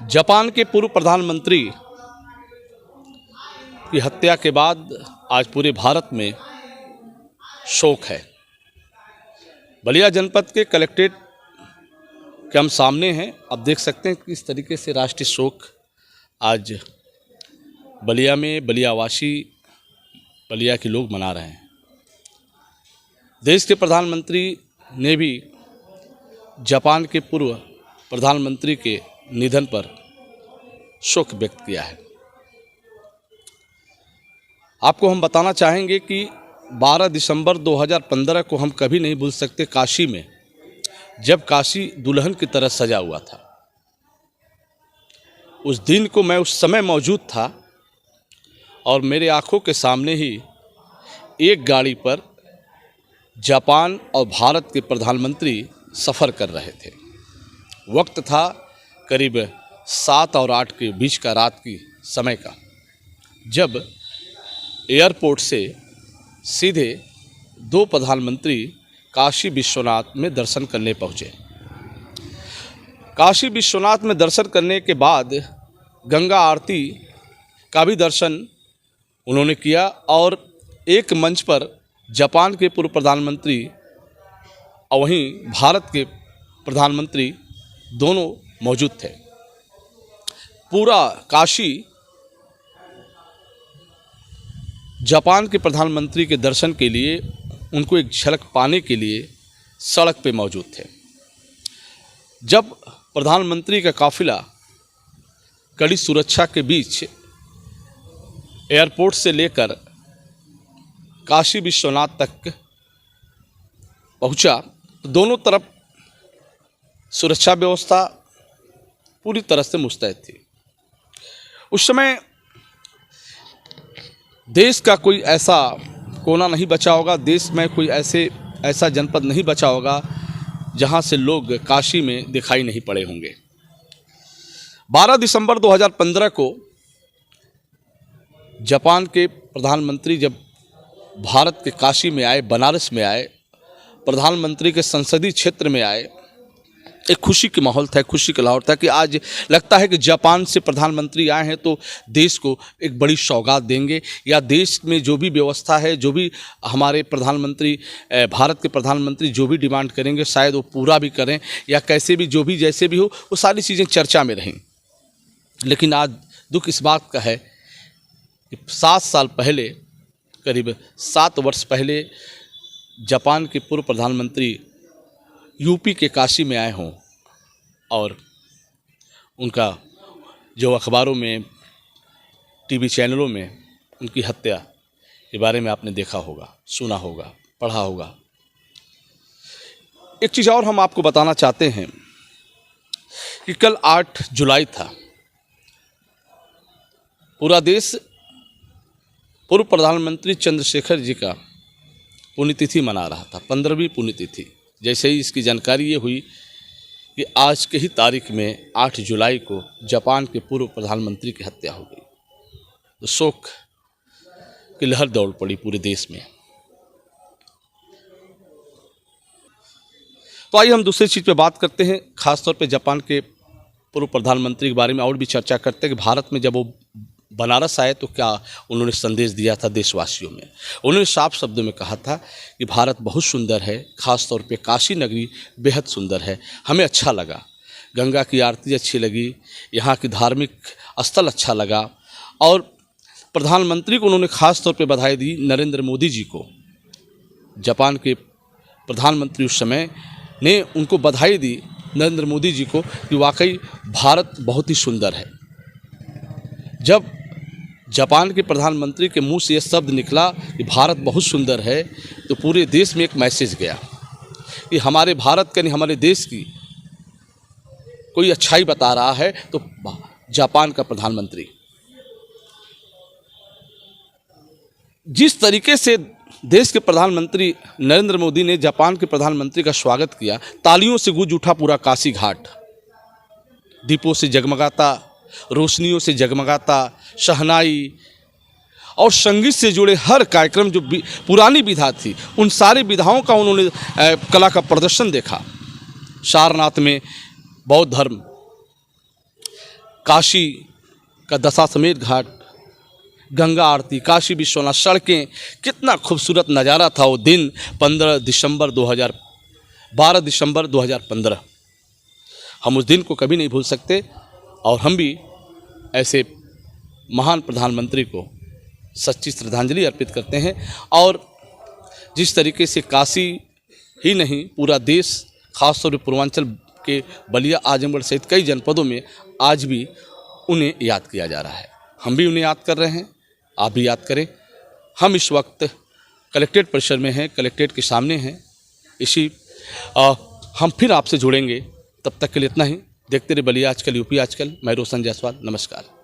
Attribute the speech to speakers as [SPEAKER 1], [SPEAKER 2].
[SPEAKER 1] Japan के पूर्व प्रधानमंत्री की हत्या के बाद आज पूरे भारत में शोक है। बलिया जनपद के कलेक्ट्रेट के हम सामने हैं। आप देख सकते हैं कि किस तरीके से राष्ट्रीय शोक आज बलिया में बलियावासी बलिया के लोग मना रहे हैं। देश के प्रधानमंत्री ने भी जापान के पूर्व प्रधानमंत्री के निधन पर शोक व्यक्त किया है। आपको हम बताना चाहेंगे कि 12 दिसंबर 2015 को हम कभी नहीं भूल सकते। काशी में जब काशी दुल्हन की तरह सजा हुआ था, उस दिन को मैं उस समय मौजूद था और मेरे आंखों के सामने ही एक गाड़ी पर जापान और भारत के प्रधानमंत्री सफ़र कर रहे थे। वक्त था करीब 7 और 8 के बीच का रात की समय का, जब एयरपोर्ट से सीधे दो प्रधानमंत्री काशी विश्वनाथ में दर्शन करने पहुँचे। काशी विश्वनाथ में दर्शन करने के बाद गंगा आरती का भी दर्शन उन्होंने किया और एक मंच पर जापान के पूर्व प्रधानमंत्री और वहीं भारत के प्रधानमंत्री दोनों मौजूद थे। पूरा काशी जापान के प्रधानमंत्री के दर्शन के लिए, उनको एक झलक पाने के लिए सड़क पे मौजूद थे। जब प्रधानमंत्री का काफिला कड़ी सुरक्षा के बीच एयरपोर्ट से लेकर काशी विश्वनाथ तक पहुंचा, तो दोनों तरफ सुरक्षा व्यवस्था पूरी तरह से मुस्तैद थी। उस समय देश का कोई ऐसा कोना नहीं बचा होगा, देश में कोई ऐसा जनपद नहीं बचा होगा जहां से लोग काशी में दिखाई नहीं पड़े होंगे। 12 दिसंबर 2015 को जापान के प्रधानमंत्री जब भारत के काशी में आए, बनारस में आए, प्रधानमंत्री के संसदीय क्षेत्र में आए, एक खुशी की माहौल था, खुशी का लाहौर था कि आज लगता है कि जापान से प्रधानमंत्री आए हैं तो देश को एक बड़ी सौगात देंगे, या देश में जो भी व्यवस्था है, जो भी हमारे प्रधानमंत्री, भारत के प्रधानमंत्री जो भी डिमांड करेंगे शायद वो पूरा भी करें, या कैसे भी जो भी जैसे भी हो वो सारी चीज़ें चर्चा में रहें। लेकिन आज दुख इस बात का है कि 7 साल पहले, करीब 7 वर्ष पहले जापान के पूर्व प्रधानमंत्री यूपी के काशी में आए हों और उनका जो अखबारों में, टीवी चैनलों में उनकी हत्या के बारे में आपने देखा होगा, सुना होगा, पढ़ा होगा। एक चीज़ और हम आपको बताना चाहते हैं कि कल 8 जुलाई था। पूरा देश पूर्व प्रधानमंत्री चंद्रशेखर जी का पुण्यतिथि मना रहा था, 15वीं पुण्यतिथि। जैसे ही इसकी जानकारी ये हुई कि आज के ही तारीख में 8 जुलाई को जापान के पूर्व प्रधानमंत्री की हत्या हो गई, तो शोक की लहर दौड़ पड़ी पूरे देश में। तो आइए हम दूसरी चीज़ पे बात करते हैं, ख़ासतौर पे जापान के पूर्व प्रधानमंत्री के बारे में और भी चर्चा करते हैं कि भारत में जब वो बनारस आए तो क्या उन्होंने संदेश दिया था देशवासियों में। उन्होंने साफ शब्दों में कहा था कि भारत बहुत सुंदर है, ख़ास तौर पे काशी नगरी बेहद सुंदर है, हमें अच्छा लगा, गंगा की आरती अच्छी लगी, यहाँ की धार्मिक स्थल अच्छा लगा। और प्रधानमंत्री को उन्होंने ख़ास तौर पे बधाई दी, नरेंद्र मोदी जी को, जापान के प्रधानमंत्री उस समय ने उनको बधाई दी, नरेंद्र मोदी जी को, कि वाकई भारत बहुत ही सुंदर है। जब जापान के प्रधानमंत्री के मुंह से ये शब्द निकला कि भारत बहुत सुंदर है, तो पूरे देश में एक मैसेज गया कि हमारे भारत का नहीं, हमारे देश की कोई अच्छाई बता रहा है तो जापान का प्रधानमंत्री। जिस तरीके से देश के प्रधानमंत्री नरेंद्र मोदी ने जापान के प्रधानमंत्री का स्वागत किया, तालियों से गूंज उठा पूरा काशी घाट, दीपों से जगमगाता, रोशनियों से जगमगाता, शहनाई और संगीत से जुड़े हर कार्यक्रम, जो पुरानी विधा थी उन सारी विधाओं का उन्होंने कला का प्रदर्शन देखा। सारनाथ में बौद्ध धर्म, काशी का दशाश्वमेध घाट, गंगा आरती, काशी विश्वनाथ, सड़कें, कितना खूबसूरत नज़ारा था वो दिन 12 दिसंबर 2015। हम उस दिन को कभी नहीं भूल सकते और हम भी ऐसे महान प्रधानमंत्री को सच्ची श्रद्धांजलि अर्पित करते हैं। और जिस तरीके से काशी ही नहीं पूरा देश, खासतौर पर पूर्वांचल के बलिया, आजमगढ़ सहित कई जनपदों में आज भी उन्हें याद किया जा रहा है। हम भी उन्हें याद कर रहे हैं, आप भी याद करें। हम इस वक्त कलेक्ट्रेट परिसर में हैं, कलेक्ट्रेट के सामने हैं। हम फिर आपसे जुड़ेंगे, तब तक के लिए इतना ही। देखते रहे बलिया आजकल, यूपी आजकल। मैं रोशन जायसवाल, नमस्कार।